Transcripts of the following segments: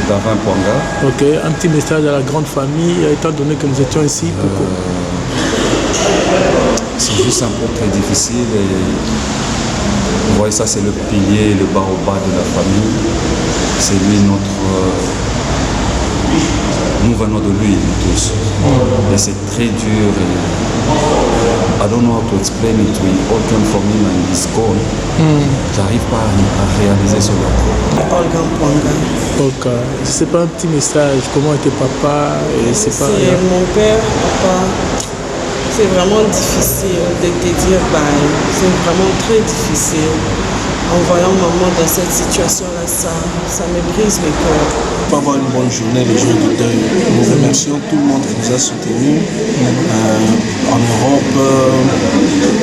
Davin Pwanga. Ok, un petit message à la grande famille, étant donné que nous étions ici. C'est juste un peu très difficile et vous voyez ça, c'est le pilier, le bas au bas de la famille. C'est lui nous venons de lui tous. Et c'est très dur. I don't know how to explain it. We all came from him and he's gone. J'arrive pas à réaliser cela. Olga Pwanga. Ok, c'est pas un petit message, comment était papa et c'est pas... C'est mon père, papa. C'est vraiment difficile de te dire bye. C'est vraiment très difficile. En voyant maman dans cette situation-là, ça me brise le cœur. Pour avoir une bonne journée le jour du deuil. Nous remercions tout le monde qui nous a soutenus en Europe,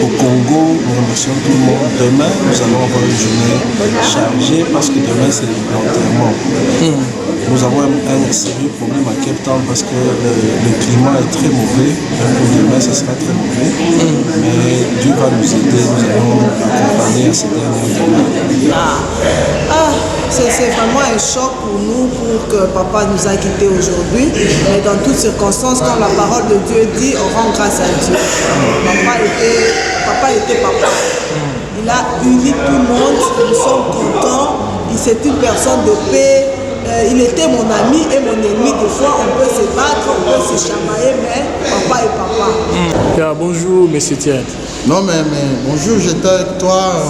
au Congo. Nous remercions tout le monde. Demain, nous allons avoir une journée chargée parce que demain, c'est l'enterrement. Nous avons un sérieux problème à Cape Town parce que le climat est très mauvais. Pour demain, ça sera très mauvais. Mais Dieu va nous aider. Nous allons accompagner à ces derniers demain. C'est vraiment un choc pour nous, pour que papa nous a quittés aujourd'hui. Mais dans toutes circonstances, quand la parole de Dieu dit, on rend grâce à Dieu. Papa était papa. Il a uni tout le monde, nous sommes contents. C'est une personne de paix. Il était mon ami et mon ennemi. Des fois, on peut se battre, on peut se chamailler, mais papa est papa. Bonjour, monsieur Tiet. Non, mais bonjour, j'étais avec toi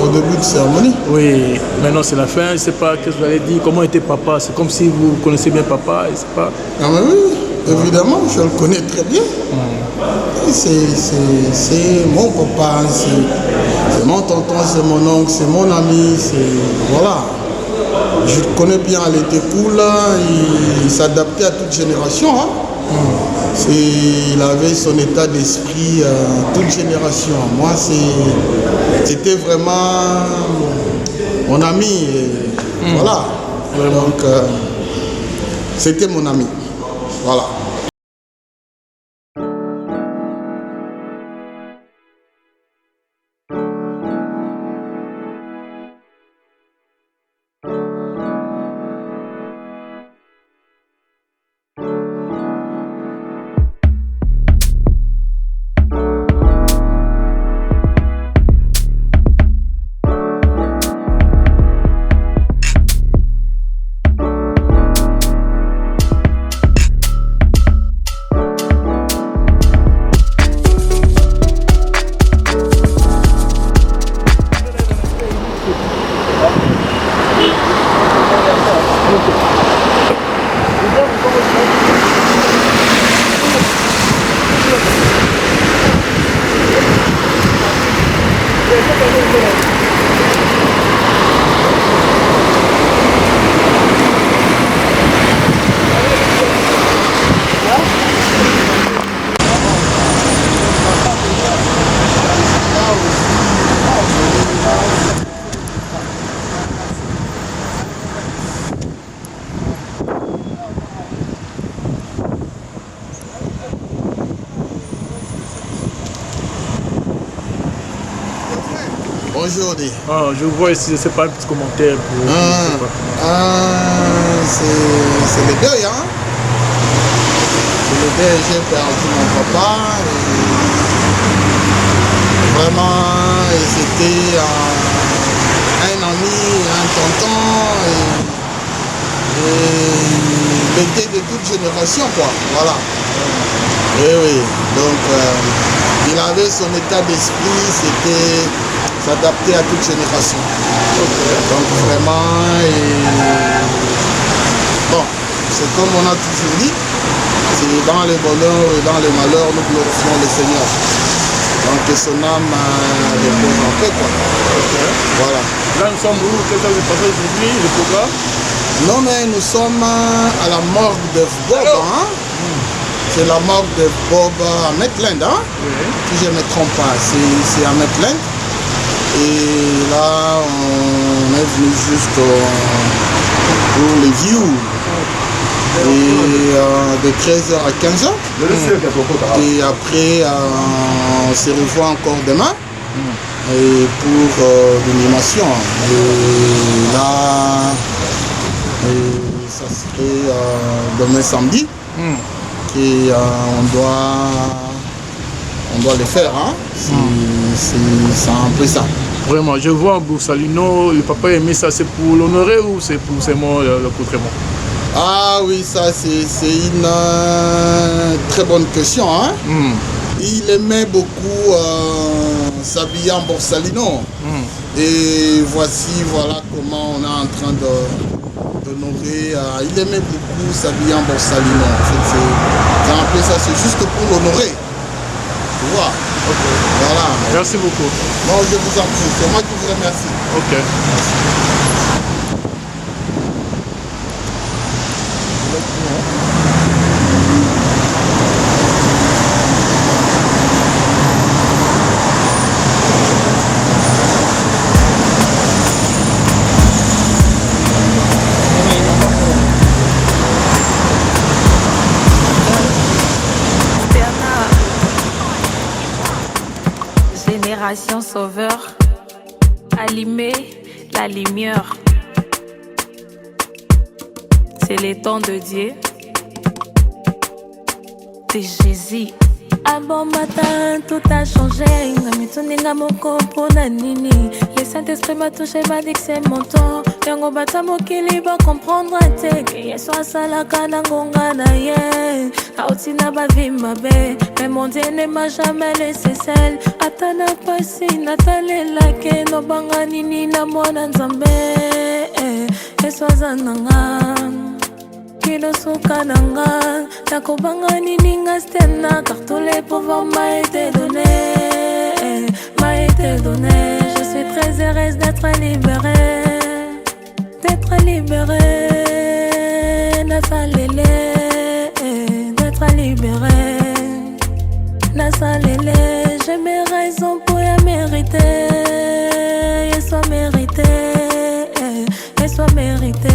au début de cérémonie. Oui, maintenant c'est la fin, je ne sais pas qu'est-ce que vous allez dire, comment était papa. C'est comme si vous connaissez bien papa, je sais pas. Ah, mais oui, évidemment, je le connais très bien. C'est mon papa, c'est mon tonton, c'est mon oncle, c'est mon ami, voilà. Je le connais bien, il était cool, il s'adaptait à toute génération. Il avait son état d'esprit toute génération. Moi, c'était vraiment mon ami. Voilà. Donc, c'était mon ami. Voilà. Bonjour. Je vois ici, je ne sais pas, un petit commentaire pour... c'est le deuil, hein. C'est le deuil, j'ai perdu mon papa. Vraiment, c'était un ami, un tonton. Il était de toute génération, quoi. Voilà. Oui. Donc, il avait son état d'esprit, c'était s'adapter à toute génération. Donc vraiment, bon, c'est comme on a toujours dit, c'est dans le bonheur et dans le malheur, nous glorifions le Seigneur. Donc que son âme repose en paix, quoi. Voilà. Là nous sommes où? Qu'est-ce que vous passez aujourd'hui, le programme? Non, mais nous sommes à la morgue de Bob, hein? C'est la morgue de Bob à Maitland, hein? Si je ne me trompe pas, c'est à Maitland. Et là, on est venu juste pour les views. Et de 13h à 15h. Et après, on se revoit encore demain. Et pour l'animation. Et là, ça serait demain samedi. Et on doit le faire. Hein. C'est un peu ça. Vraiment, je vois Boursalino, le papa aimait ça, c'est pour l'honorer ou c'est pour seulement le coutrement? Ah oui, ça c'est une très bonne question. Hein. Il aimait beaucoup s'habiller en Borsalino. Et voilà comment on est en train d'honorer. Il aimait beaucoup s'habiller en Borsalino. En fait, c'est un peu ça, c'est juste pour l'honorer. Tu vois. Voilà. Merci beaucoup. Non, je vous en prie, c'est moi qui vous remercie. Ok. Merci. Génération sauveur, allumer la lumière. C'est les temps de Dieu, de Jésus. À bon matin, tout a changé. Ngamitunenga moko pona nini. Le Saint-Esprit m'a touché, m'a dit que c'est mon temps. Yango bata mokili ba comprendre te. Que yeso asalaka na ngonga na ye. Aotina ba vimba be. Mais mon Dieu ne m'a jamais laissé seul. Atana pasi natalela ke no banga nini na mwana nzambe. Yeso azananga. Kilo suka nanga, nakobanga nini nga stena, car tous les pouvoirs m'a été donné, m'a été donné. Je suis très heureuse d'être libérée, Nasalele, d'être libérée, Nasalele. J'ai mes raisons pour y mériter, et soit mérité, et soit mérité.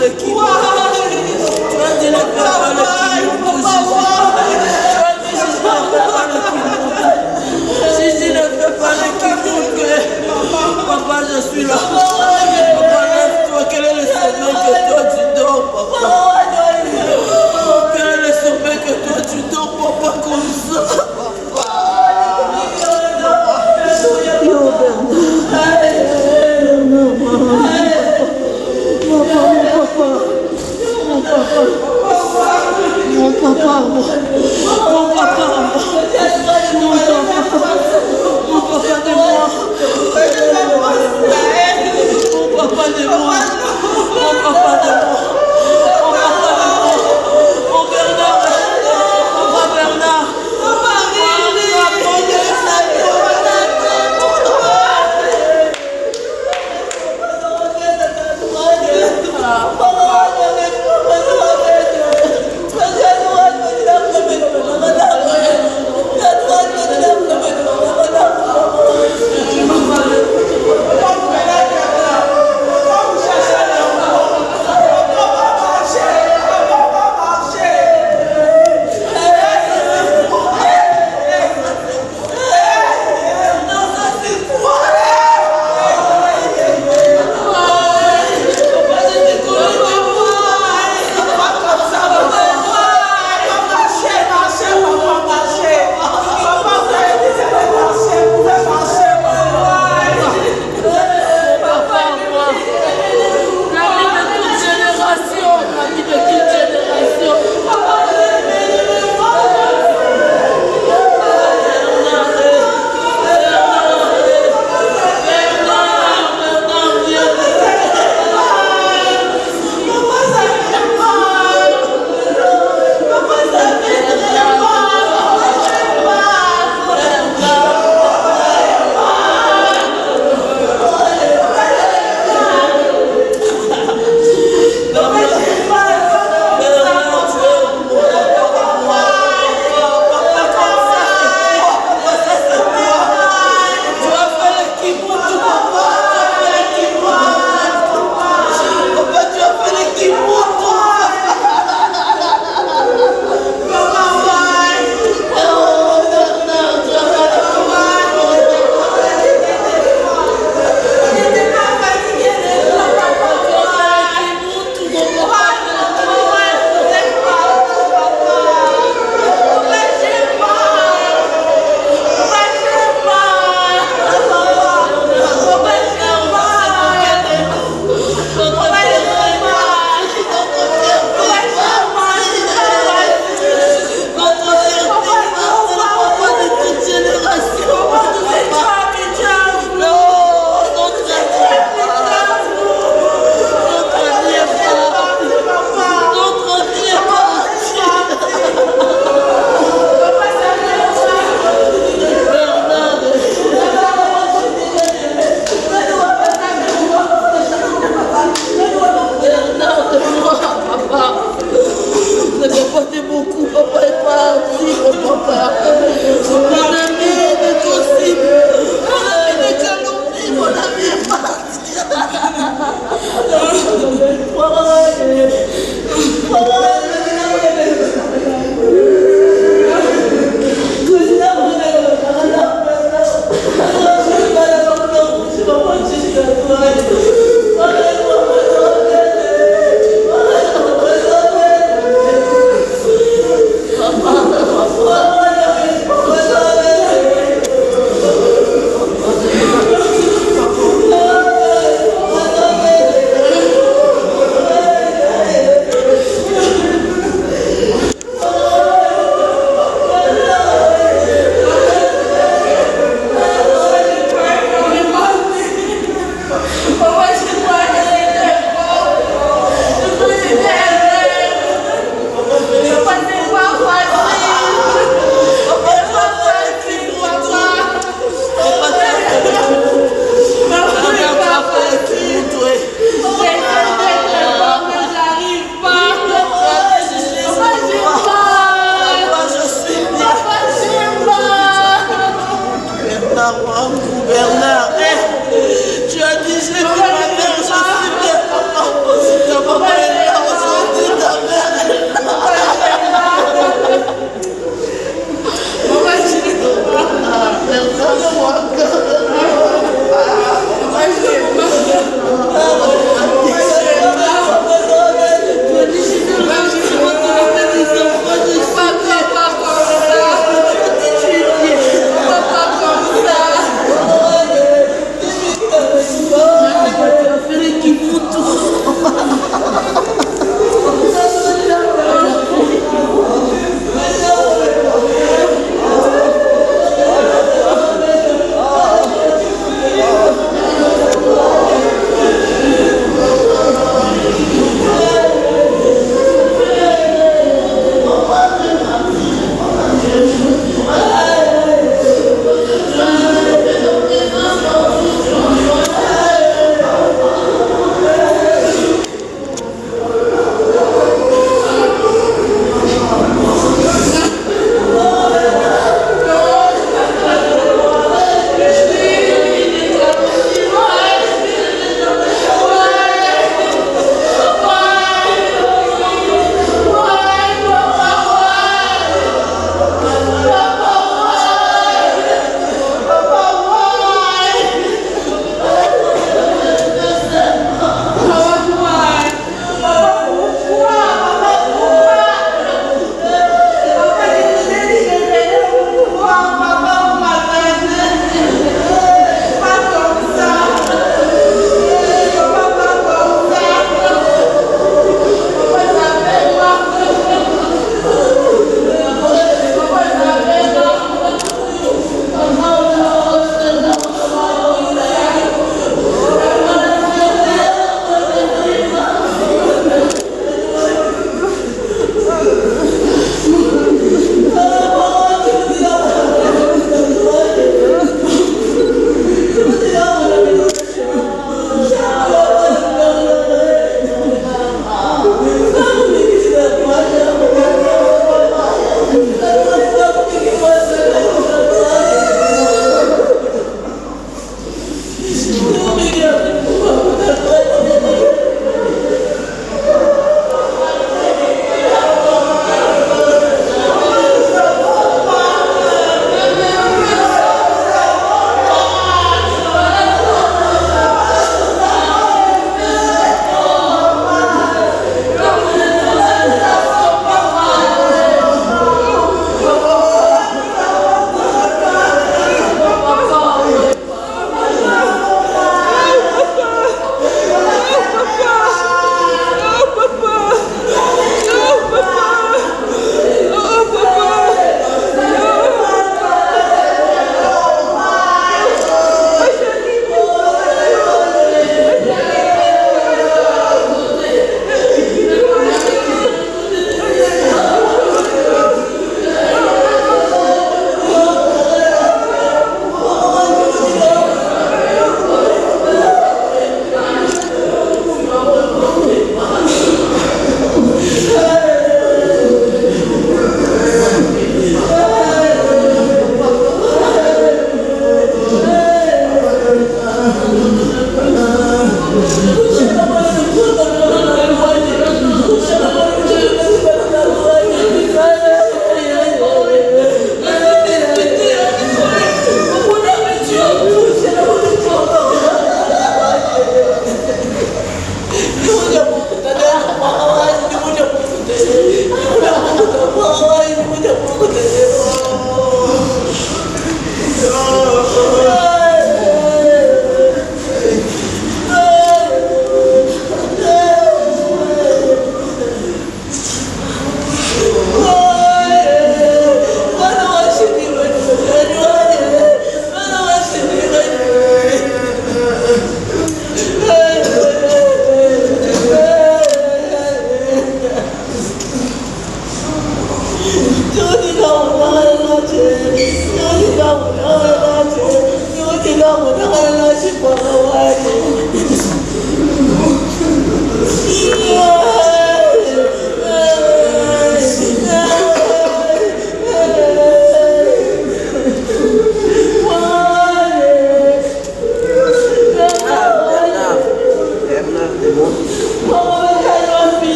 le kilo. Tu as dit ne fais pas le kilo. Tu as dit Gigi ne fais pas le kilo. Papa, je suis là. Papa, lève-toi. Quel est le sommeil que toi tu dors, papa? Quel est le sommeil que toi tu dors, papa, comme ça? Mon papa de moi.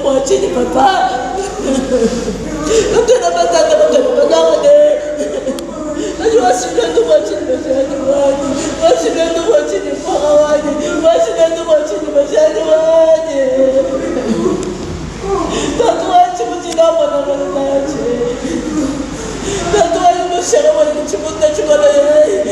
mwachini papa. Mtuna batata mtuna bagane. Ajua shida ndo mwachini bashani wani. Washida ndo mwachini kwa wani. Washida ndo mwachini bashani wani. Tatu wachi mjina mwana wachi. Tatu wachi mshara wani chimuta chumala yai.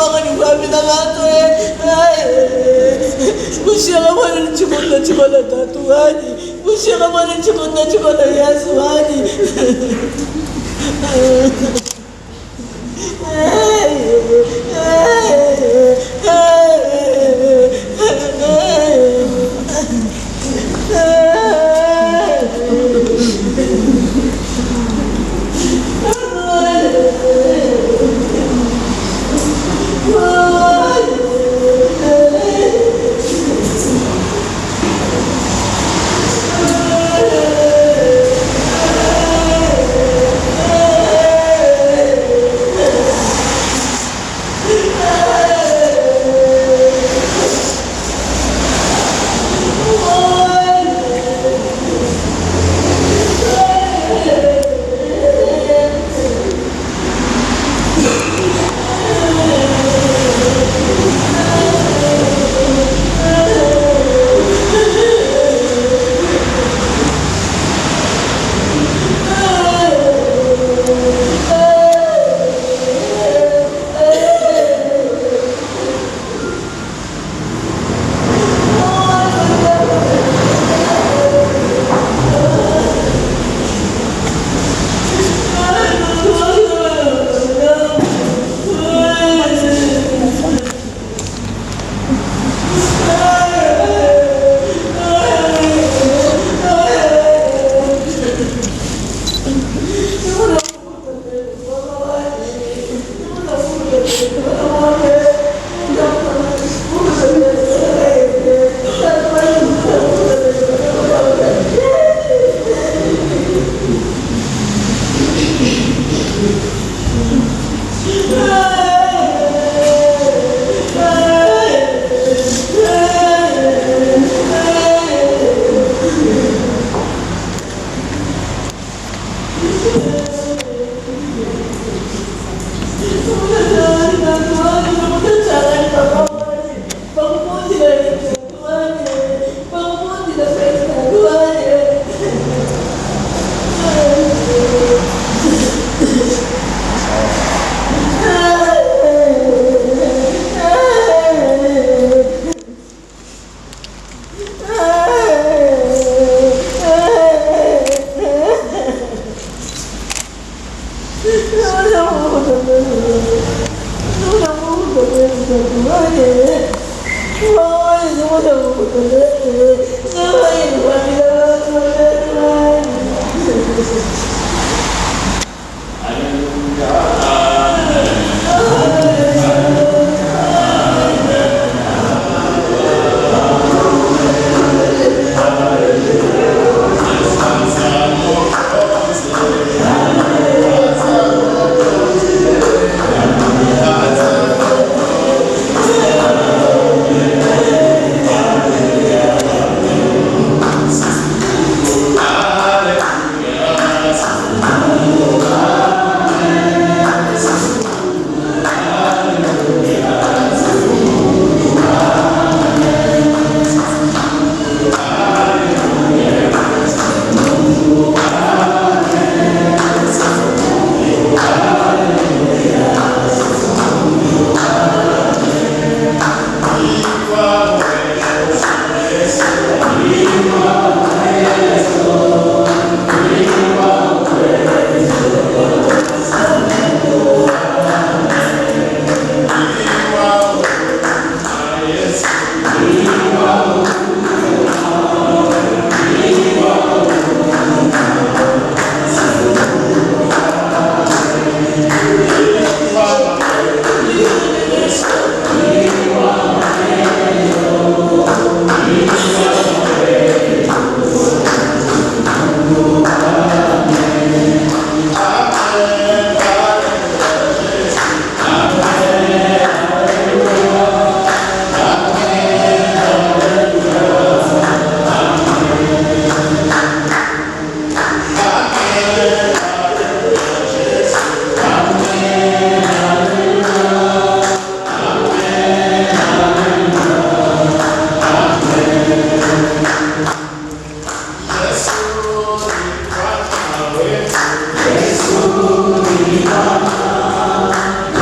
Mama ni wapi na watu Kushika mwana ni chikola tatuaji Kushika mwana ni chikola yasuaji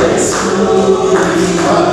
Yesu,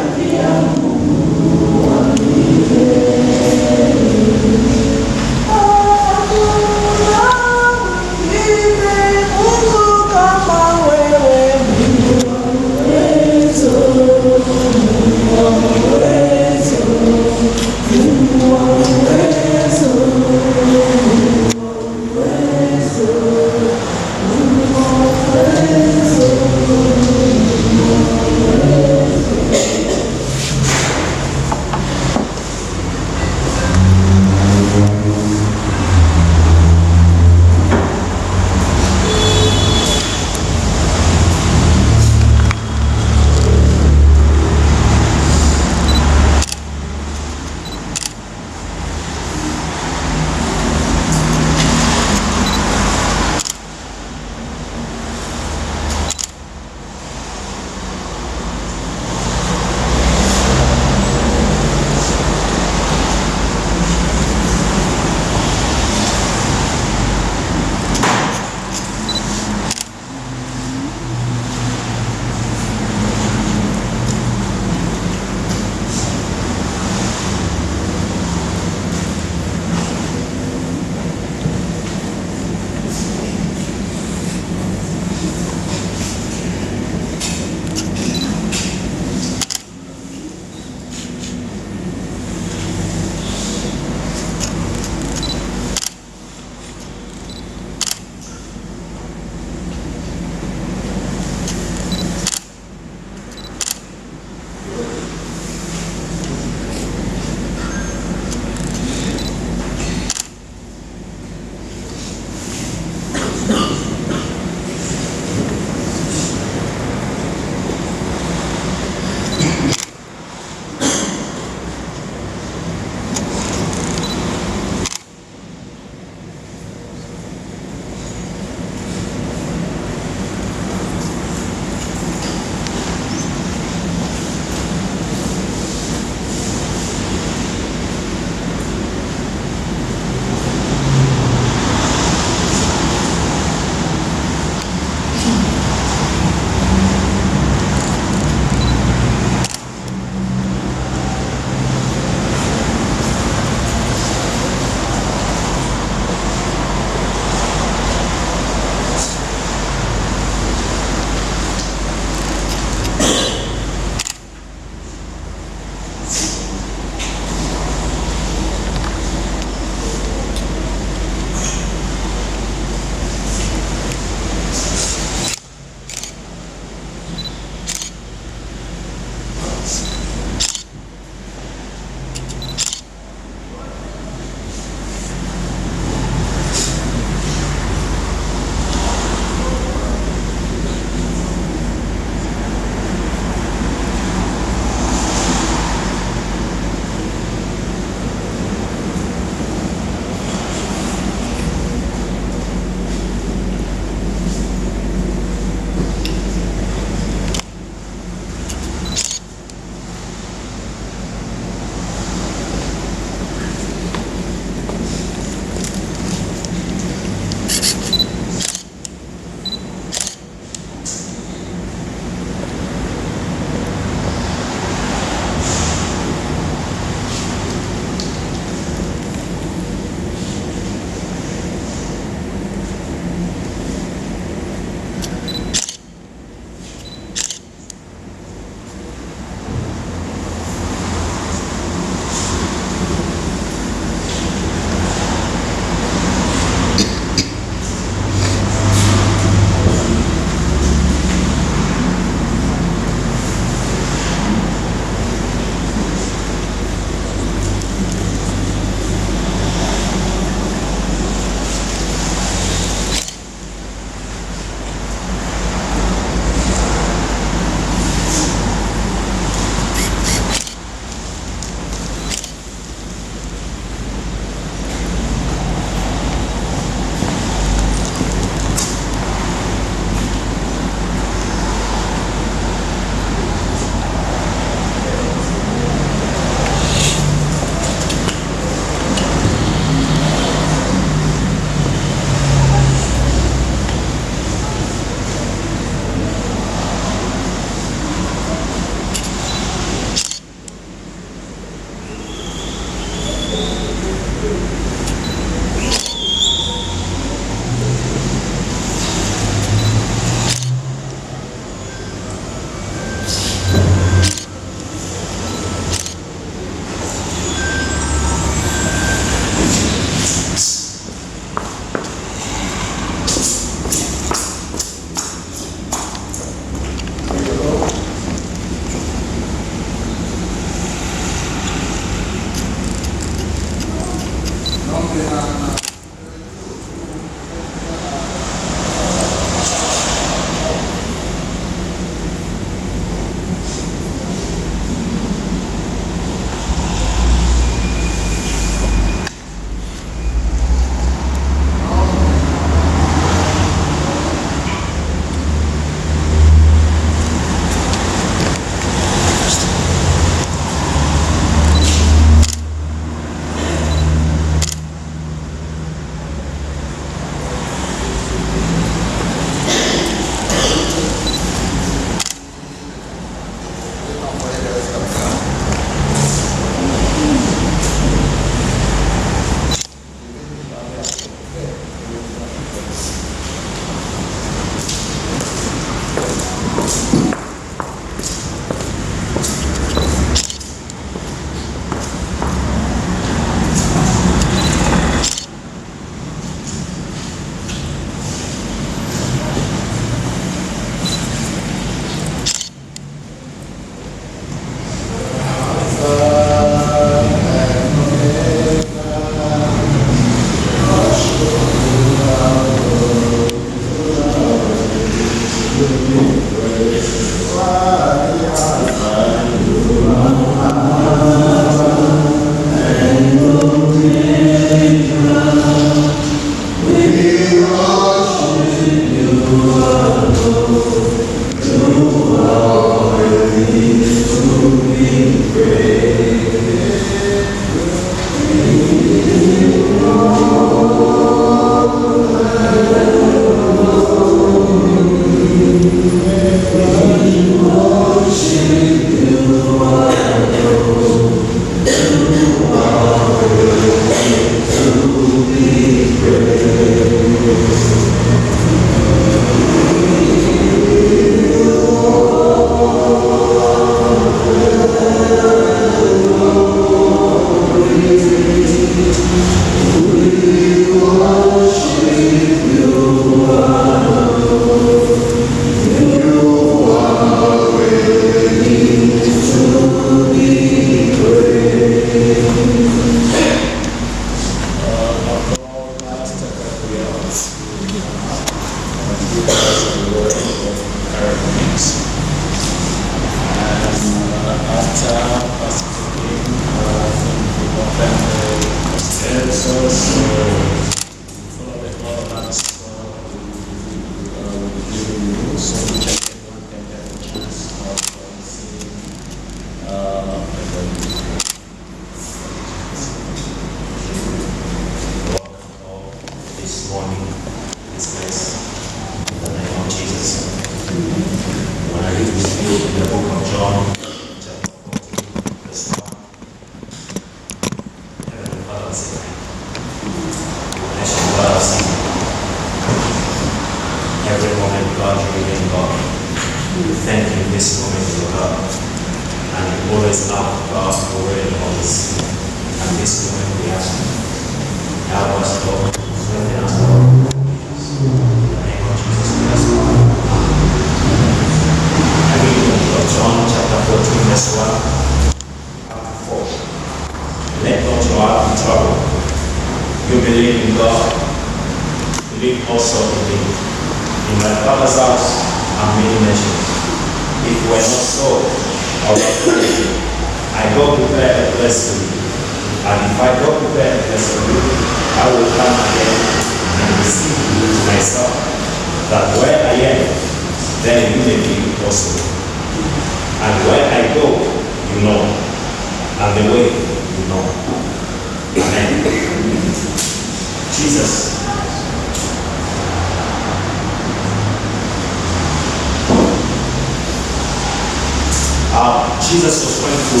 Jesus was trying to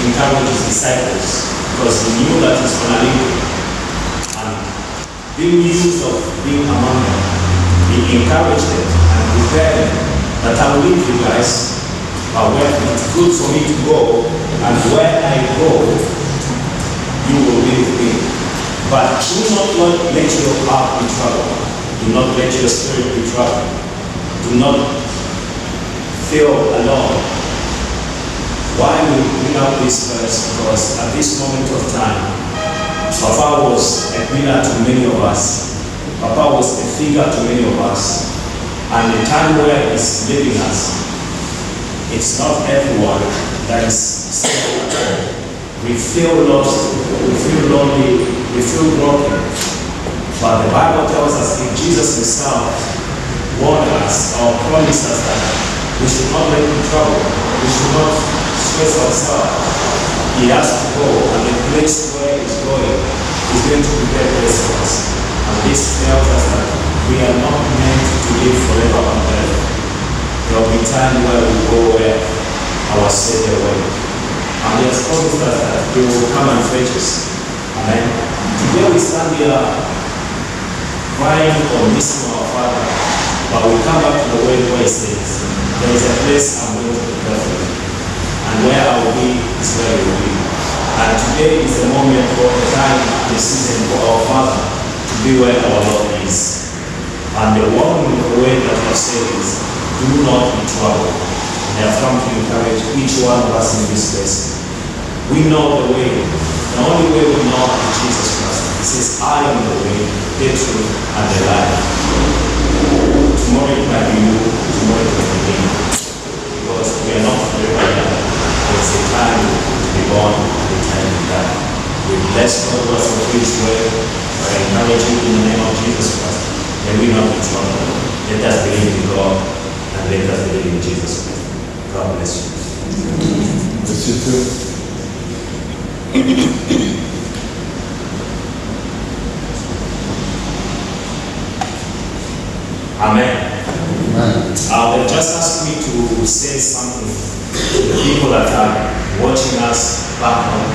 encourage his disciples because he knew that he's going to leave and being used of being among them. He encouraged them and prepared them that I will leave you guys, but where it's good for me to go, and where I go, you will be with me. But do not let your heart be troubled. Do not let your spirit be troubled. Do not feel alone. Why we bring up this verse? Because at this moment of time, Papa was a pillar to many of us. Papa was a figure to many of us. And the time where he's leaving us, it's not everyone that is still. We feel lost, we feel lonely, we feel broken. But the Bible tells us if Jesus himself warned us or promised us that we should not let him trouble, we should not stress ourselves. He has to go, and the place where he's going is going to prepare a place for us. And this tells us that we are not meant to live forever on earth. There will be time where we go where our Savior went. And he has promised us that he will come and fetch us. Amen. Today we stand here crying or missing our Father, but we come back to the word where he says, there is a place I'm going to prepare for you. And where I will be is where you will be. And today is the moment or the time, the season for our Father to be where our Lord is. And the one way that I say is, do not be troubled. I have come to encourage each one of us in this place. We know the way. The only way we know is Jesus Christ. He says, I am the way, the truth, and the life. Tomorrow it might be you, tomorrow it might be me. Because we are not forever young. It's a time to be born and a time to die. We bless God for his word. I encourage you in the name of Jesus Christ. May we not be troubled. Let us believe in God and let us believe in Jesus Christ. God bless you. Bless you too. Amen. They just asked me to say something to the people that are watching us back home.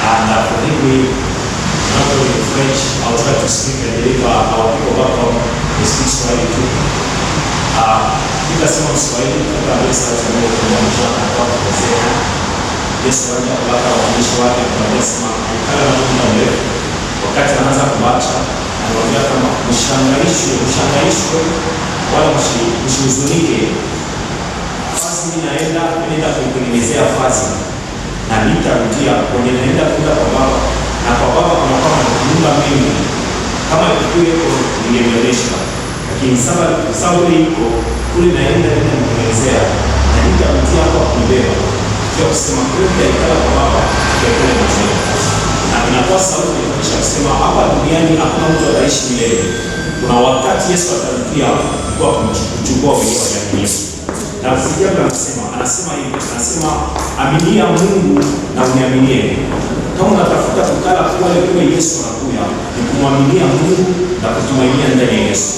And for me, not only in French, I'll try to speak and deliver our people back home. They speak Swahili too. Nikasema Swahili kwa besa tunayo kuonyesha kwa kusema Yesu anataka waandishi wake wanasema kala na muda mrefu wakati anaanza kubacha anawaambia kama mshangaishwe wala msihuzunike. Fasi ninaenda kuitengenezea fasi na nitarudia kwenye naenda kuenda kwa baba, na kwa baba kuna kama nyumba mingi kama ilikuwa ningemelesha, lakini sababu iko kule naenda kuitengenezea na nitarudia kwa kubeba kwa kusema kweli ikala kwa baba kwa kule mzee na inakuwa sauti ya duniani hakuna mtu ataishi milele. Kuna wakati Yesu atalipia kwa kuchukua wenyewe wanyang'anyifu. Na Biblia anasema hivi, anasema aminia Mungu na uniaminie. Kama unatafuta kukala kule Yesu anakuja, ni kumwaminia Mungu na kutumainia ndani ya Yesu.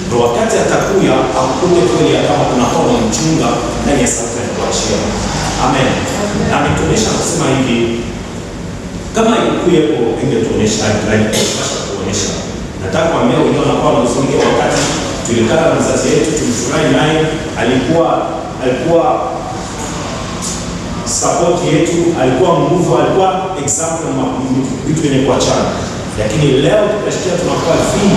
Ndio wakati atakuja akuje kweli kama kuna kwa mchunga ndani ya sauti ya kuachia. Amen. Na ametuonesha kusema hivi, kama ilikuwa hapo ingetuonesha tunapaswa kuonesha. Nataka kuambia wenyewe wanakuwa wanafungia wakati tulikaa na mzazi wetu, tulifurahi naye, alikuwa support yetu, alikuwa nguvu, alikuwa example wa vitu vyenye kuachana. Lakini leo tukasikia tunakuwa free,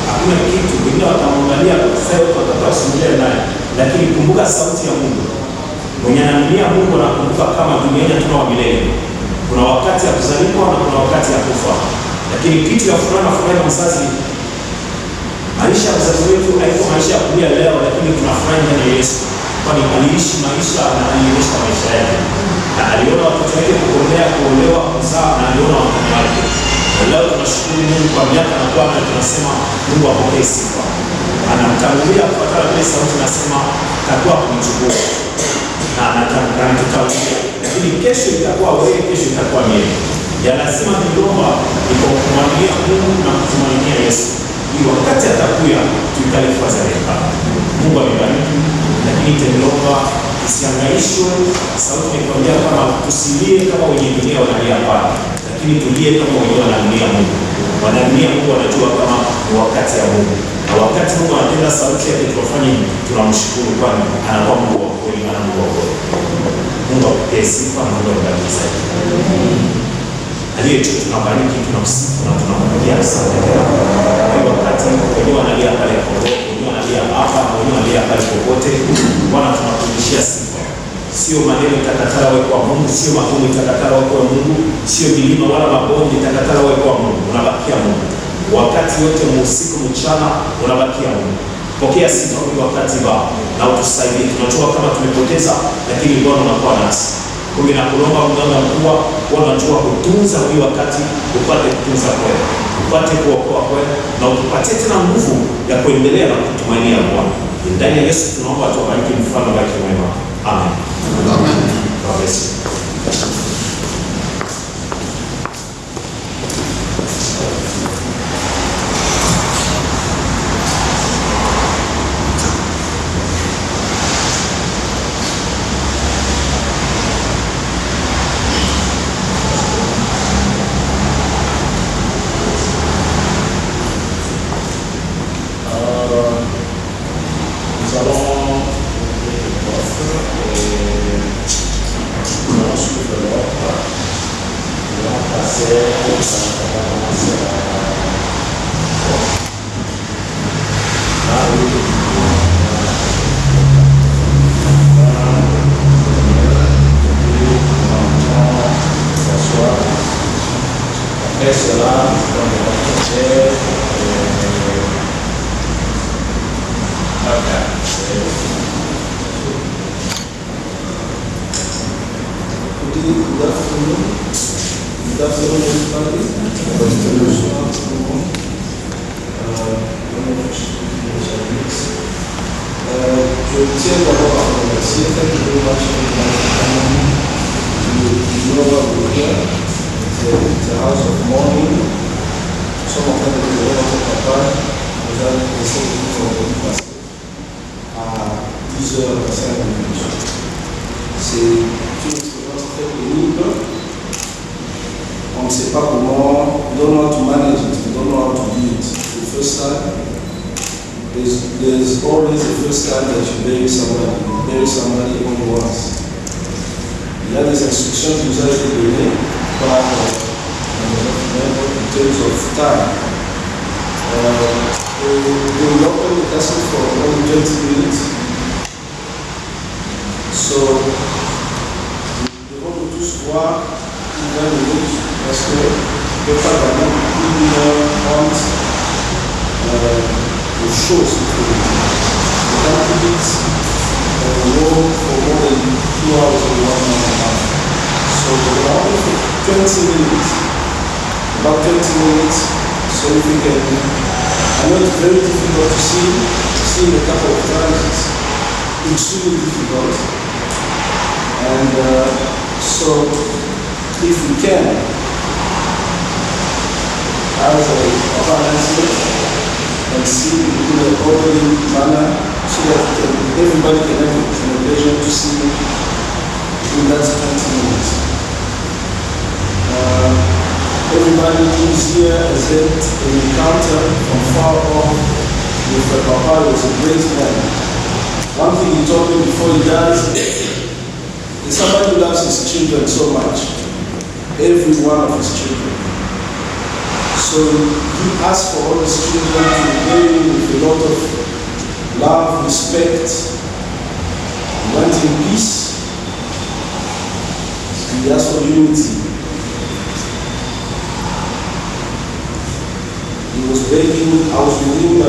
hakuna kitu, wengine watamwangalia sasa, watasimulia naye. Lakini kumbuka sauti ya Mungu. Mwenye anaaminia Mungu anakumbuka kama duniani hatuna wa milele. Kuna wakati ya kuzaliwa na kuna wakati ya kufa. Lakini kitu ya furaha na mzazi, maisha ya mzazi wetu haiko maisha ya kulia leo, lakini tunafurahi ndani ya Yesu. Kwani aliishi maisha na aliishi maisha yake. Na aliona watoto wake kuolewa, kuzaa, na aliona watoto wake. Na leo tunashukuru Mungu kwa miaka na kwa tunasema Mungu apokee sifa. Anamtangulia kufuatana na sauti nasema takuwa kumchukua. Na anatutawalia. Lakini kesho itakuwa wewe, kesho itakuwa mimi. Ya lazima nilomba ni kumwaminia Mungu na kutumainia Yesu. Ili wakati atakuja tuikale fuaza reka. Mungu amebariki, lakini tenilomba usihangaishwe. Sauti nikwambia kama tusilie kama wenye dunia wanalia pale, lakini tulie kama wenye wanalia Mungu. Wanalia Mungu wanajua kama ni wakati ya Mungu. Na wakati Mungu anatenda sauti yake tunafanya tunamshukuru, kwani anakuwa Mungu wa kweli, ana Mungu wa kweli. Mungu apokee sifa na Mungu abariki zaidi. Aliyetu tunabariki, tunamsifu na tunampigia asante tena. Kwa wakati wenyewe analia pale kwa wenyewe analia hapa, wenyewe analia pale popote, Bwana tunakurudishia sifa. Sio maneno itakatala wewe kwa Mungu, sio magumu itakatala wewe kwa Mungu, sio milima wala mabonde itakatala wewe kwa Mungu. Unabakia Mungu. Wakati wote usiku mchana unabakia Mungu. Pokea sifa kwa wakati wao na utusaidie. Tunajua kama tumepoteza, lakini Bwana unakuwa nasi. Kumbe na kulomba mganga mkuu wanajua kutunza huyu wakati, upate kutunza kweli, upate kuokoa kweli, na utupatie tena nguvu ya kuendelea na kutumainia Bwana. Ndani ya Yesu tunaomba tubariki mfano wake mwema. Amen. Amen. God bless you. Je tiens d'abord à vous remercier. Thank you very much for coming to Global Weekend. It's a house of mourning. Some of them will be able to papa. Vous allez laisser le pour vous passer à 10h à 5 minutes. C'est une expérience très pénible. On ne sait pas comment, we don't know how to manage it, we don't know how to do it. The first time, there's always the first time that you bury somebody only once. Il y a des instructions qui nous ont été données par in terms of time. They will open the castle for only 20 minutes. So, nous devons tous voir 20 minutes parce que je ne peux pas gagner plus d'1h30 de choses. You can't do it go for more than 2 hours or 1 hour and a half. So, we're only for 20 minutes. About 20 minutes, so So if you can, I know it's very difficult to see a couple of times, it's extremely difficult. And so if we can, as a announcement, and see in an orderly manner so that everybody can have an occasion to see in that 20 minutes. Everybody who's here has had an encounter from far off with the Papa. He was a great man. One thing he told me before he dies is somebody who loves his children so much. Every one of his children. So he asked for all his children to obey with a lot of love, respect, went in peace, and he asked for unity. He was begging, I was with him, I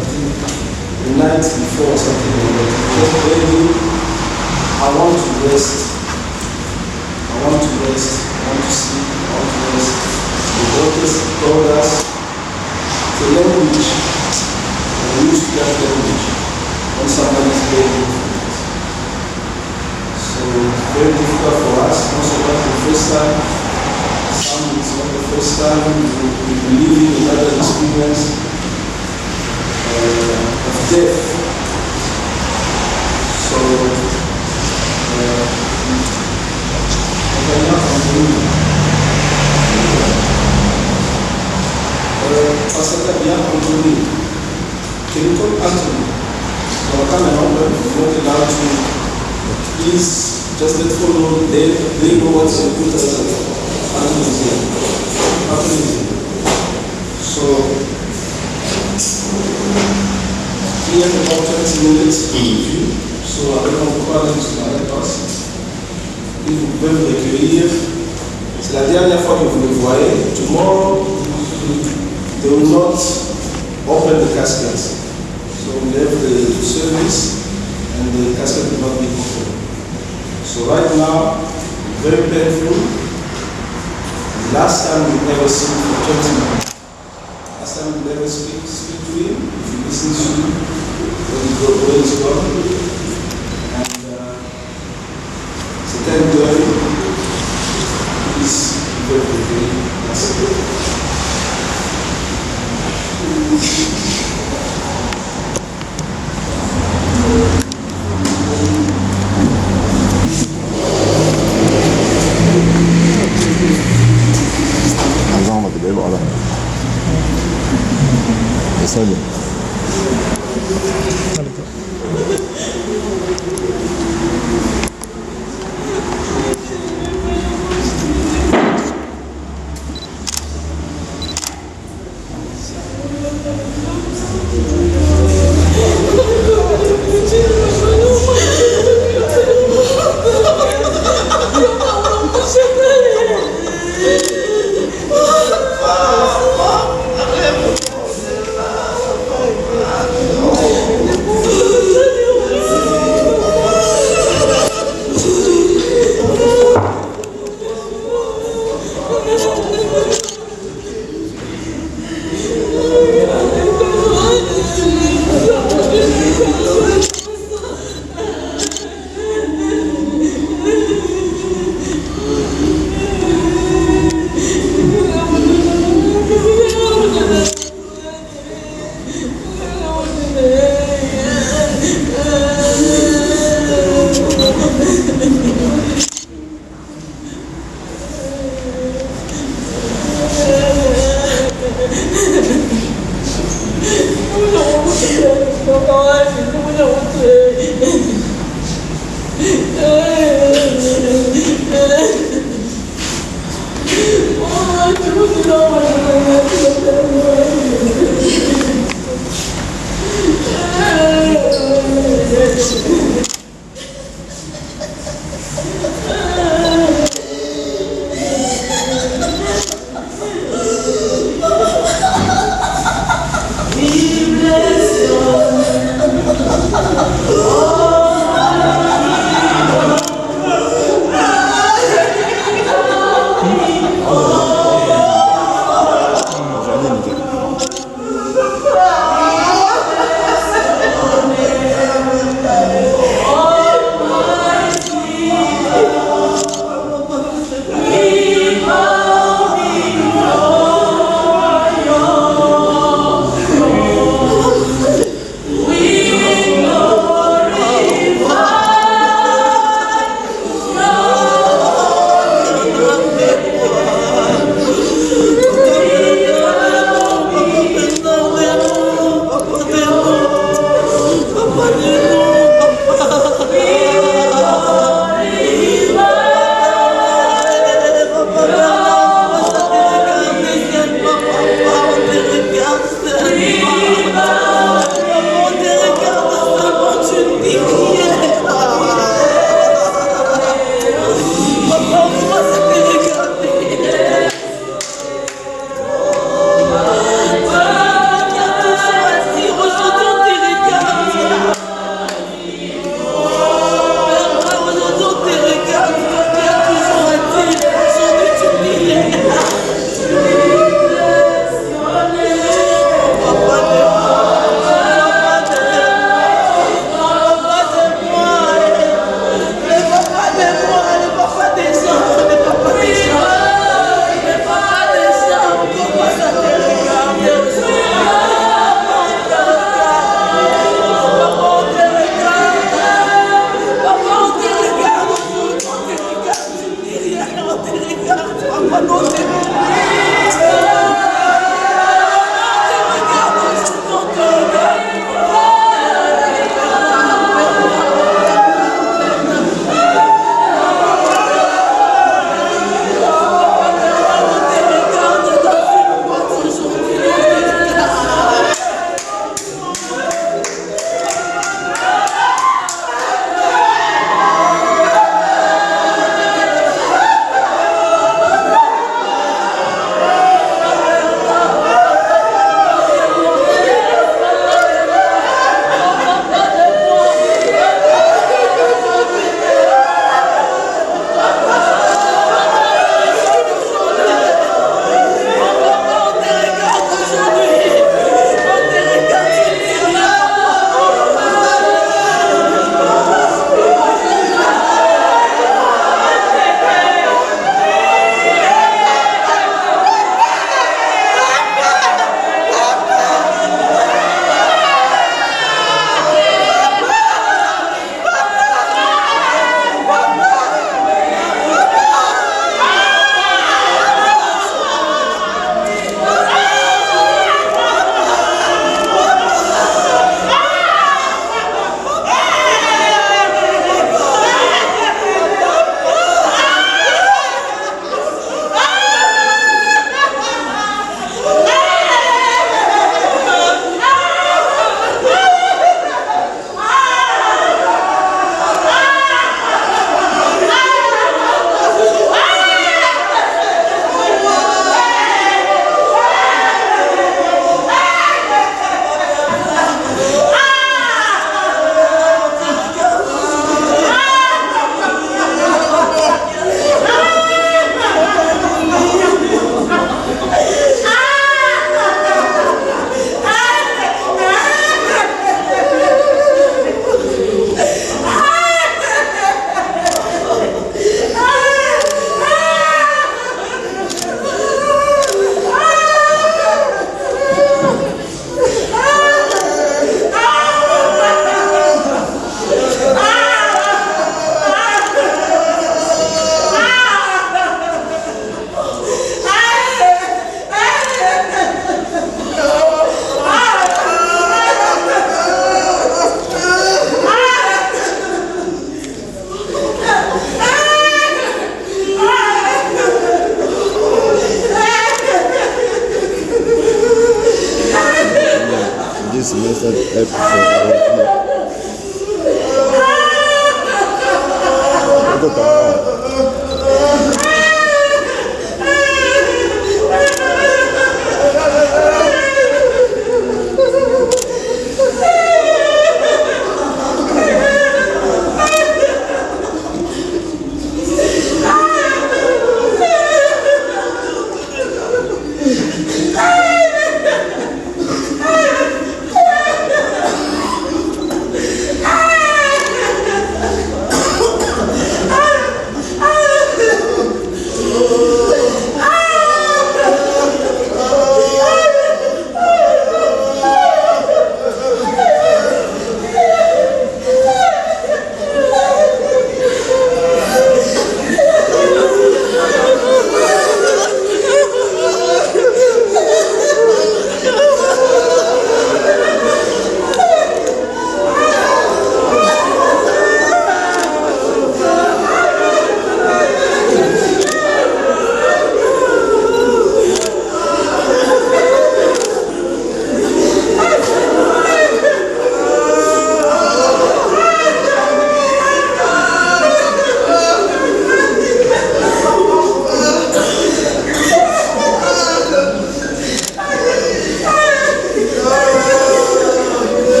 think, the night before or something like that. He was begging, I want to rest. I want to rest. I want to sleep. I want to rest. The doctors told us the language, and we use that language when somebody is begging for it. So it's very difficult for us, most of us the first time. Some it's not the first time, we believe in another experience of death. So, I cannot continue. Pastor bien Anthony, can you call Anthony? So I can't remember, not allowed to. Please just let follow, they know what's a good Anthony is here. Anthony is here. So, he has about 20 minutes with you. So I don't know pourquoi là, je ne pas. Ils vous peuvent recueillir. C'est la dernière fois que vous le voyez. Tomorrow, they will not open the casket. So we have the service and the casket will not be open. So right now, very painful. Last time we never seen for 20 minutes. Last time we never speak to him. If he listens to you, when he's gone. And c'est un deuil. Please, very that's it. عظامك ده يبقى على يسلم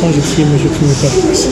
Quand je filme pas de face.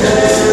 Yeah.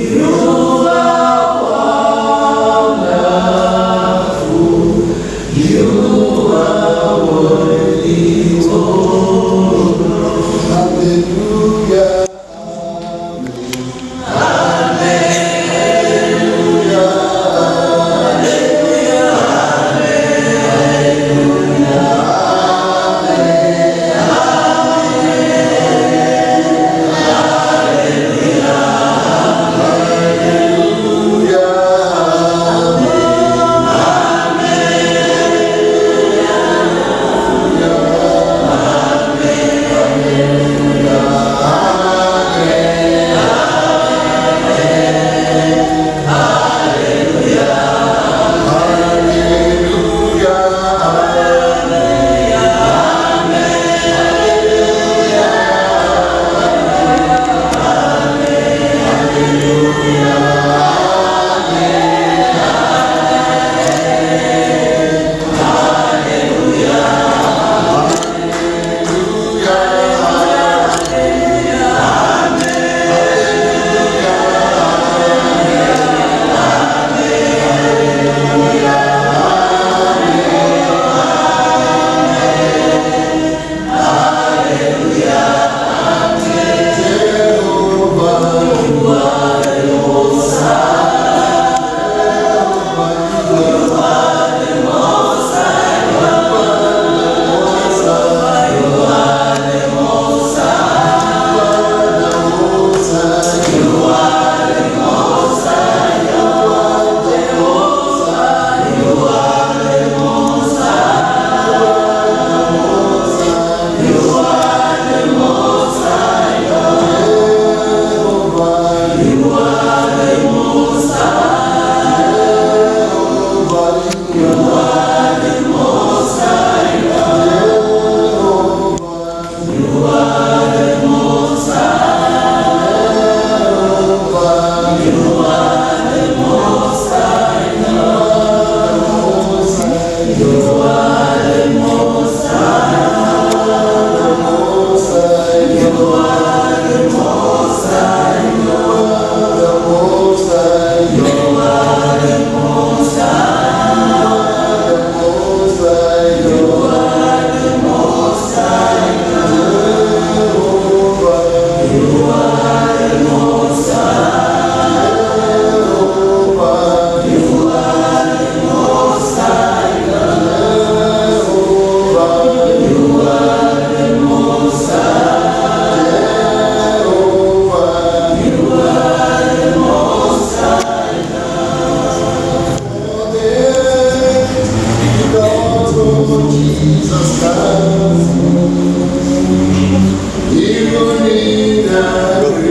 You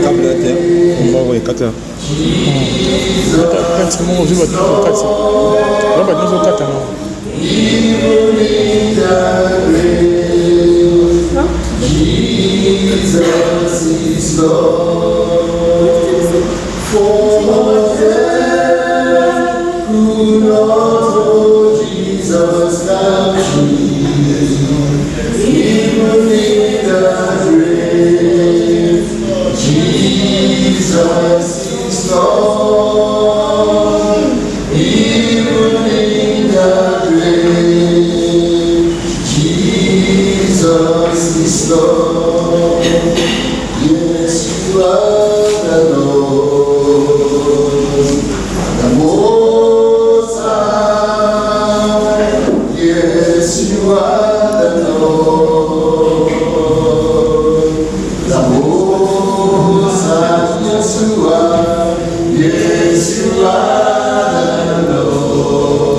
Câble à terre. On va envoyer 4 heures. Quand on joue à 4, on va nous au 4 ans. Jesus is Lord, for them who know Jesus loves you, even in the grave. Jesus is Lord, even in the grave. Jesus is Lord. Yes, you are the Lord, the Most High. Yes, you are the Lord, the Most High. Yes, you are. Yes, you are the Lord,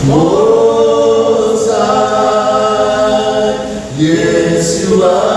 Most High. Yes, you are.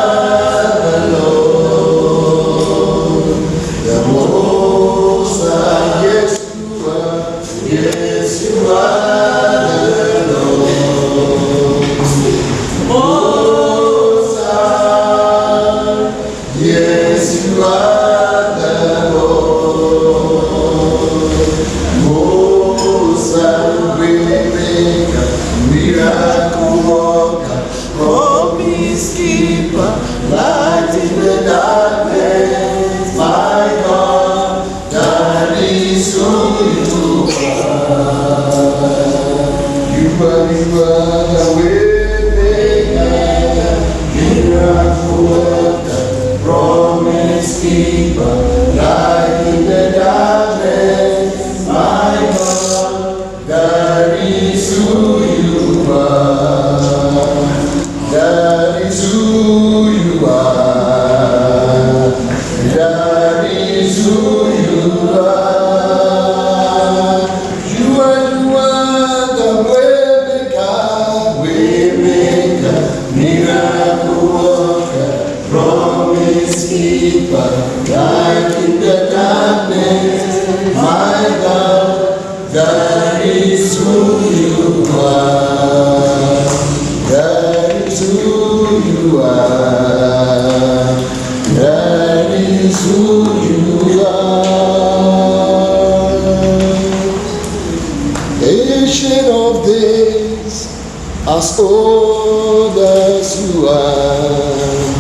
As old as you are,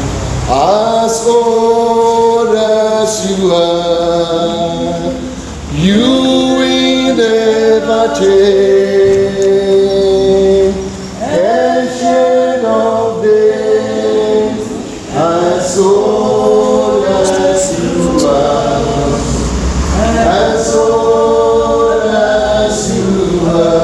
as old as you are, you will never change. Ancient of days, as old as you are, as old as you are.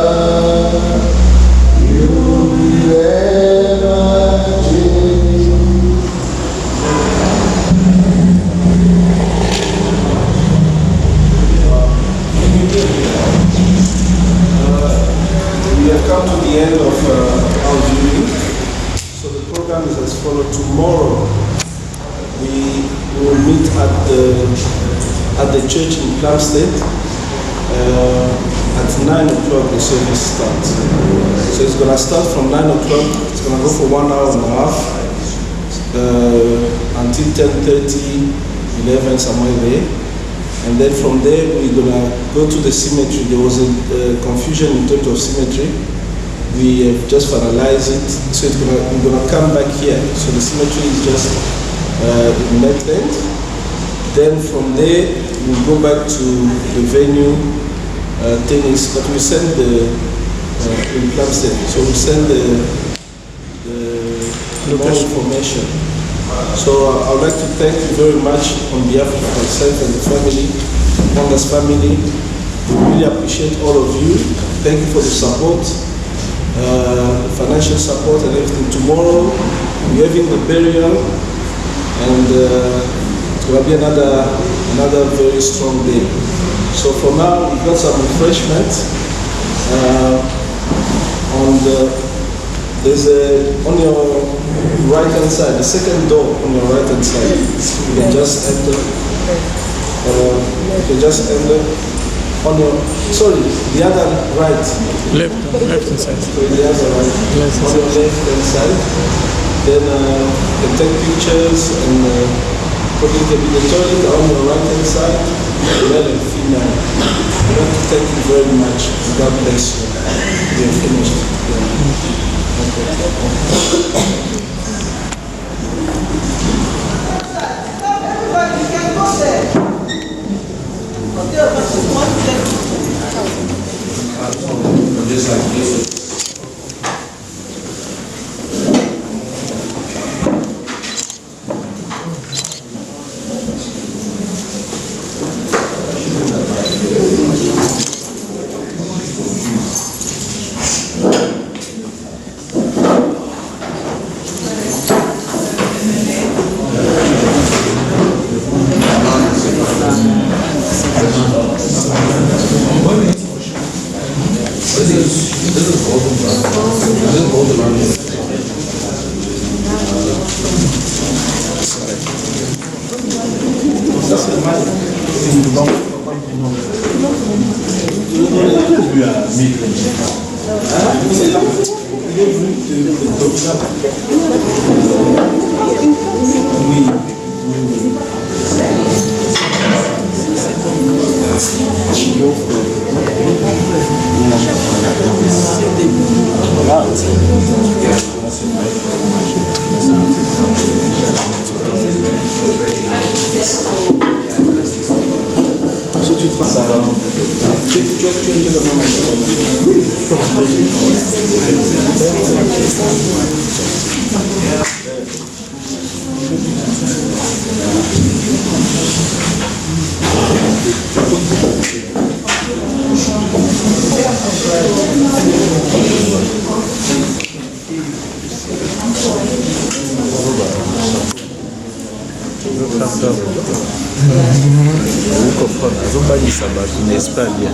Come to the end of our viewing. So the program is as follows. Tomorrow we will meet at the church in Plumstead. At 9 o'clock the service starts. So it's going to start from 9 o'clock. It's going to go for 1 hour and a half until 10:30, 11, somewhere there. And then from there we're going to go to the cemetery. There was a confusion in terms of cemetery. We have just finalized it, so we're going to come back here. So the cemetery is just in Maitland. Then from there we'll go back to the venue, tennis, but we send the in Plumstead. So we send the more information. So I would like to thank you very much on behalf of myself and the family, Pongas family. We really appreciate all of you. Thank you for the support, financial support and everything. Tomorrow we're having the burial, and it's going to be another very strong day. So for now we've got some refreshment. There's on your right hand side, the second door on your right hand side. You can just enter. You can just enter on your, sorry, the other right. Left hand side. So the other right. Left on your left hand side. Then you can take pictures and put it in the toilet on your right hand side. Male and female. I want to thank you very much. God bless you. We are finished. Just like this. N'est-ce pas bien?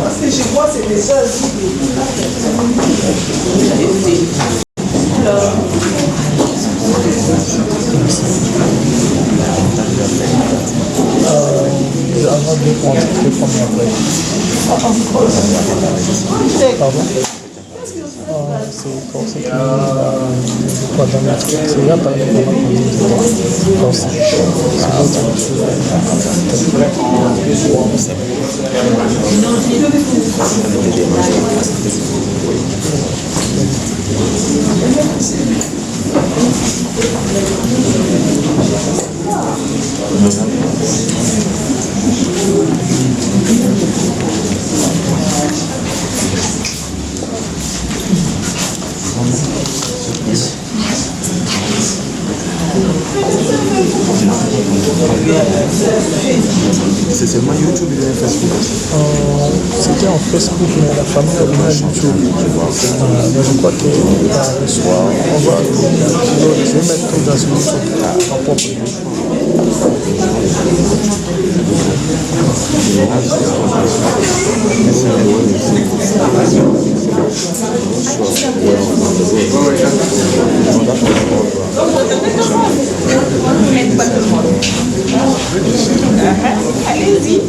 Parce que je vois c'est déjà Pardon? C'est pour ça que pas dans la c'est là par exemple C'est seulement YouTube ou Facebook? C'était en Facebook, mais la famille a bien YouTube. Mais je crois que le soir, on va je vais mettre tout dans YouTube en propre. Allez-y.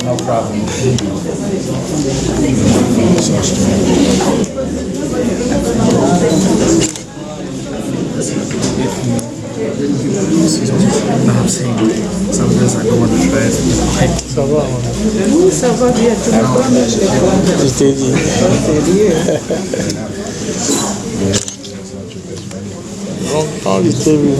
No problem. I'm saying sometimes I don't want to try it. Ça va, oui, ça va bien. Je t'ai dit. Longtemps, je t'ai vu,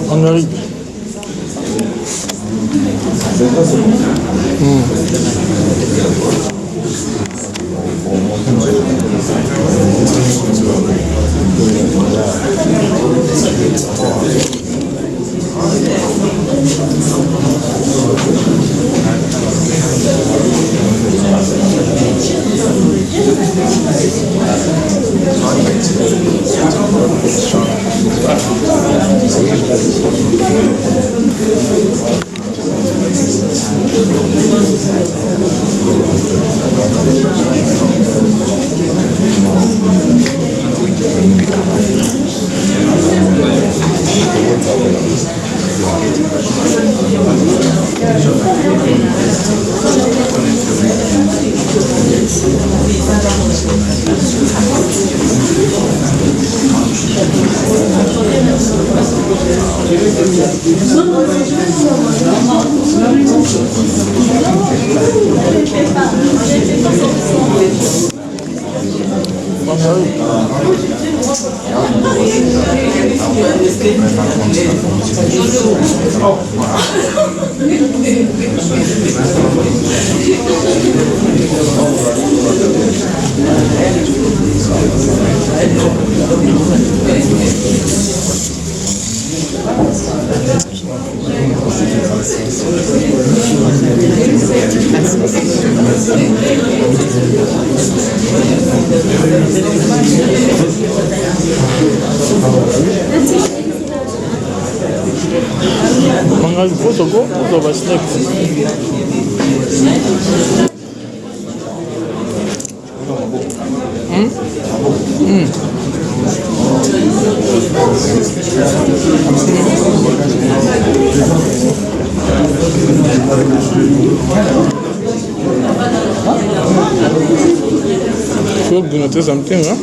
En Amérique. Manga foto ko to ba snack. Sure, do notice something, huh?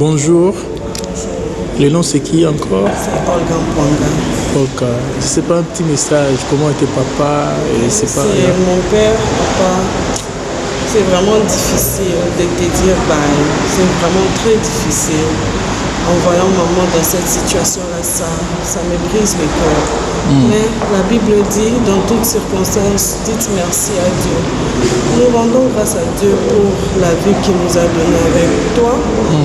Bonjour, Le nom c'est qui encore? C'est Olga Mpwanga. Ok. C'est pas un petit message, comment était papa et c'est pas... C'est mon père, papa. C'est vraiment difficile de te dire bye. C'est vraiment très difficile. En voyant maman dans cette situation-là, ça me brise le cœur. Mais la Bible dit, dans toutes circonstances, dites merci à Dieu. Nous rendons grâce à Dieu pour la vie qu'il nous a donnée avec toi.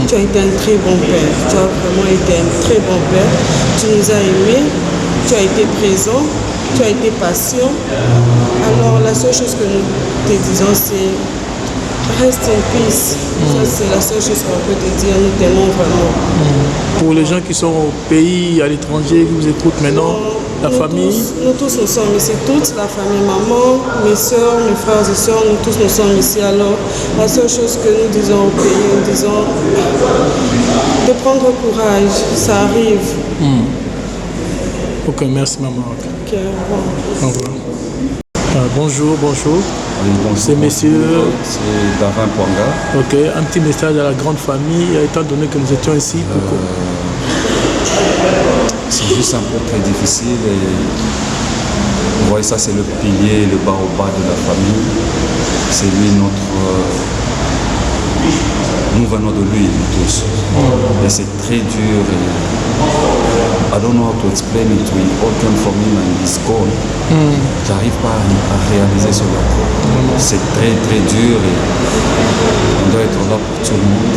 Tu as été un très bon père. Tu as vraiment été un très bon père. Tu nous as aimés. Tu as été présent. Tu as été patient. Alors la seule chose que nous te disons, c'est reste in peace. Ça, c'est la seule chose qu'on peut te dire. Nous t'aimons vraiment. Pour les gens qui sont au pays, à l'étranger, qui vous écoutent maintenant, la famille. Nous tous nous sommes ici, toute la famille, maman, mes soeurs, mes frères et sœurs, nous tous nous sommes ici. Alors, la seule chose que nous disons au pays, nous disons de prendre courage, ça arrive. Ok, merci maman. Ok, au revoir. Au revoir. Bonjour. Oui, bonjour. C'est monsieur. C'est Davin Mpwanga. Ok, un petit message à la grande famille, étant donné que nous étions ici. C'est juste un peu très difficile et vous voyez, ça c'est le pilier, le bas au bas de la famille. C'est lui nous venons de lui, nous tous. Et c'est très dur. I don't know how to explain it. We all came from him and he's gone. J'arrive pas à réaliser cela. C'est très très dur et on doit être là pour tout le monde.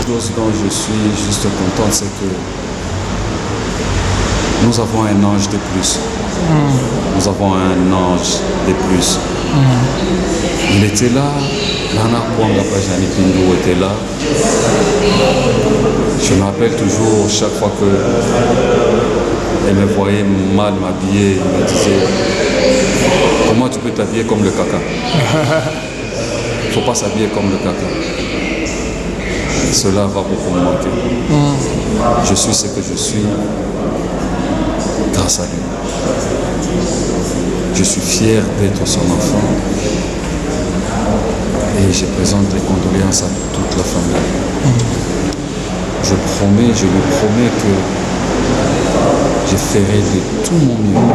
Chose dont je suis juste content, c'est que nous avons un ange de plus. Nous avons un ange de plus. Il était là, Nana Mpwanga Pajani Pindu était là. Je me rappelle toujours, chaque fois qu'elle me voyait mal m'habiller, elle me disait « Comment tu peux t'habiller comme le caca ?» Il ne faut pas s'habiller comme le caca. Cela va beaucoup me manquer. Je suis ce que je suis grâce à lui. Je suis fier d'être son enfant et je présente les condoléances à toute la famille. Je lui promets que je ferai de tout mon mieux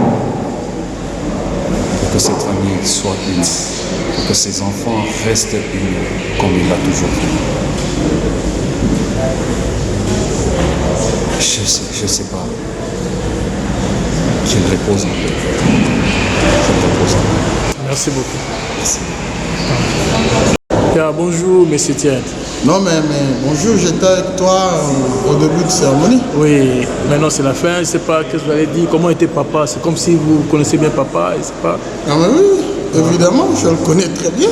pour que cette famille soit unie, pour que ses enfants restent unis comme il l'a toujours fait. Je ne sais pas. Qu'il repose en paix. Qu'il repose en paix. Merci beaucoup. Merci. Bonjour, monsieur Tiet. Non, mais bonjour, j'étais avec toi au début de cérémonie. Oui, maintenant c'est la fin, je ne sais pas ce que vous allez dire. Comment était papa? C'est comme si vous connaissez bien papa, je ne sais pas. Ah, mais oui, évidemment, je le connais très bien.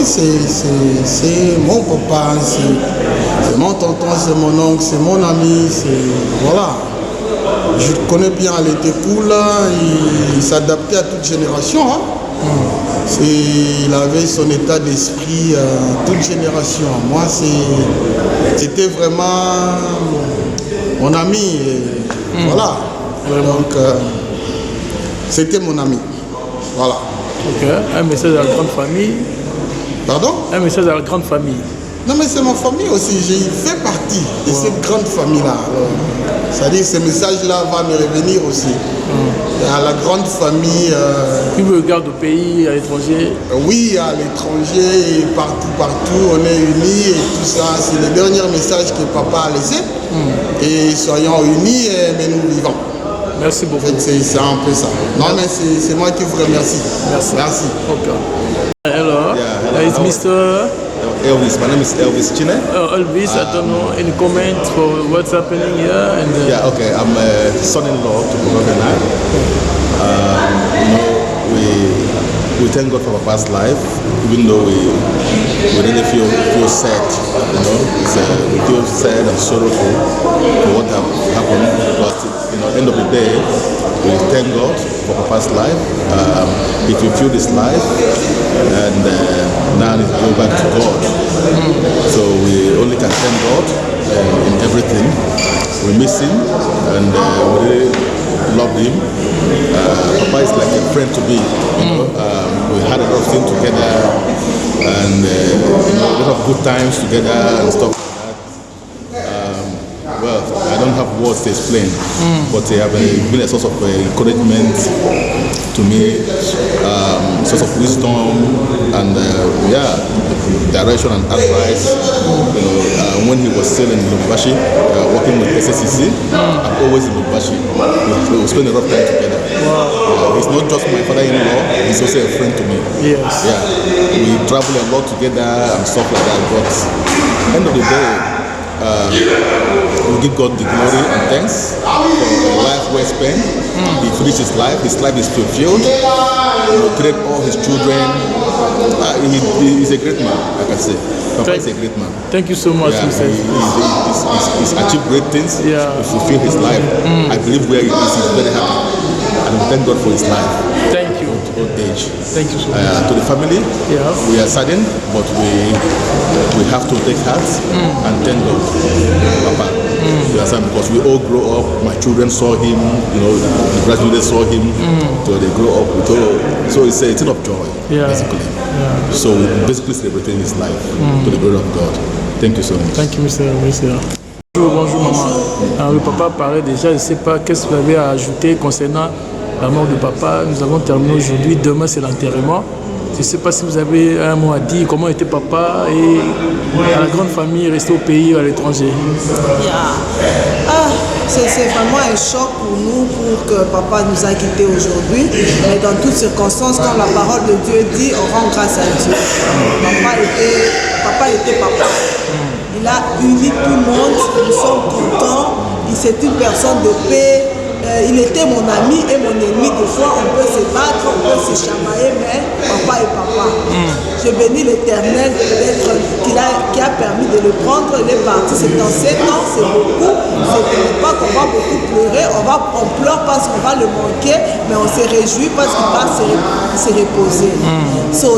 C'est mon papa, c'est mon tonton, c'est mon oncle, c'est mon ami, voilà. Je le connais bien, il était cool, il s'adaptait à toute génération. Il avait son état d'esprit toute génération. Moi, c'était vraiment mon ami. Voilà. Donc, c'était mon ami. Voilà. Ok. Un message à la grande famille. Pardon? Un message à la grande famille. Non, mais c'est ma famille aussi. J'ai fait partie de cette grande famille-là. C'est-à-dire ce message-là va me revenir aussi. À la grande famille. Qui me regarde au pays, à l'étranger? Oui, à l'étranger et partout, on est unis et tout ça. C'est le dernier message que papa a laissé. Et soyons unis, mais nous vivons. Merci beaucoup. En fait, c'est un peu ça. Non, mais c'est moi qui vous remercie. Merci. Okay. Hello. It's Mr. Elvis. My name is Elvis Chine. Elvis, I don't know any comment for what's happening here. Yeah, okay. I'm a son-in-law to Baba Benai. We thank God for Papa's life, even though we really feel sad. We feel sad and sorrowful for what happened. But end of the day, we thank God for Papa's life. He fulfilled his life, and now he's going back to God. So we only can thank God in everything. We miss him, and we really love him. Papa is like a friend to be. We had a lot of things together, and a lot of good times together and stuff like that. don't have words to explain, but they have been a source of encouragement to me, source of wisdom and direction and advice. When he was still in Lubumbashi, working with SSCC, I'm always in Lubumbashi. We spend a lot of time together. Wow. He's not just my father-in-law; he's also a friend to me. Yes. Yeah. We travel a lot together and stuff like that. But end of the day, we give God the glory and thanks for the life well spent. He finished his life is fulfilled. He treated all his children. He's a great man, I can say. Papa is a great man. Thank you so much, Mr. He's achieved great things to fulfill his life. I believe where he is, he's very happy. And we thank God for his life. Thank you. Old age. Thank you so much. To the family, we are saddened, but we have to take heart and thank God, Papa. You understand? Because we all grow up. My children saw him. The graduates saw him. So they grow up. So it's a thing of joy, basically. So we're basically celebrating his life to the glory of God. Thank you so much. Thank you, Mr. Bonjour, maman. Alors, le papa parlait déjà, je ne sais pas qu'est-ce que vous avez à ajouter concernant la mort de papa. Nous avons terminé aujourd'hui. Demain, c'est l'enterrement. Je ne sais pas si vous avez un mot à dire, comment était papa et à la grande famille restée au pays ou à l'étranger. C'est vraiment un choc pour nous, pour que papa nous a quittés aujourd'hui. Mais dans toutes circonstances, comme la parole de Dieu dit, on rend grâce à Dieu. Papa était papa. Il a uni tout le monde, nous sommes contents. C'est une personne de paix. Il était mon ami et mon ennemi. Des fois, on peut se battre, on peut se chamailler, mais papa est papa. Je bénis l'Éternel qui a permis de le prendre. Il est parti, c'est dans 7 ans, c'est beaucoup. C'est pas qu'on va beaucoup pleurer, on pleure parce qu'on va le manquer, mais on se réjouit parce qu'il va se reposer.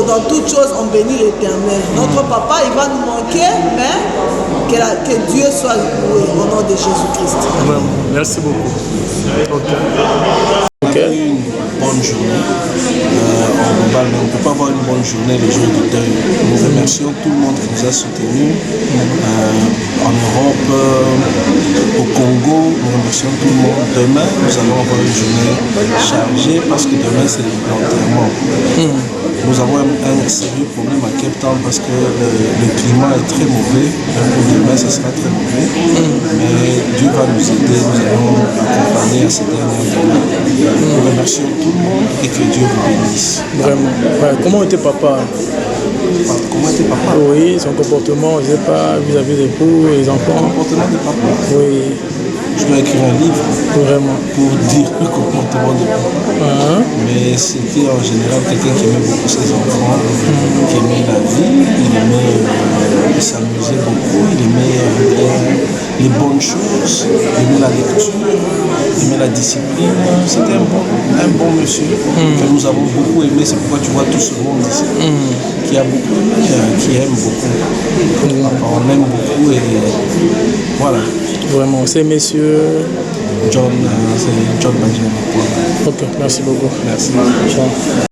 Dans toutes choses, on bénit l'Éternel. Notre papa, il va nous manquer, mais que Dieu soit loué au nom de Jésus-Christ. Merci beaucoup. On a eu une bonne journée. En global, mais on ne peut pas avoir une bonne journée le jour du deuil. Nous remercions tout le monde qui nous a soutenus. En Europe, au Congo, nous remercions tout le monde. Demain, nous allons avoir une journée chargée parce que demain, c'est l'enterrement. Nous avons un sérieux problème à Cape Town parce que le climat est très mauvais. Pour demain, ce sera très mauvais. Mais Dieu va nous aider, nous allons accompagner à ces derniers moments. Nous remercions tout le monde et que Dieu vous bénisse. Vraiment. Comment était papa? Comment était papa? Oui, son comportement, je ne sais pas, vis-à-vis des époux et les enfants. Le comportement de papa? Oui. Je dois écrire un livre pour dire le comportement de papa. Mais c'était en général quelqu'un qui aimait beaucoup ses enfants, qui aimait la vie, il aimait s'amuser beaucoup, il aimait les bonnes choses, il aimait la lecture, il aimait la discipline. C'était un bon monsieur que nous avons beaucoup aimé. C'est pourquoi tu vois tout ce monde ici qui a beaucoup aimé, qui aime beaucoup. On aime beaucoup et voilà. Vraiment, c'est messieurs John Benjamin. Ok, merci beaucoup. Merci. Ciao.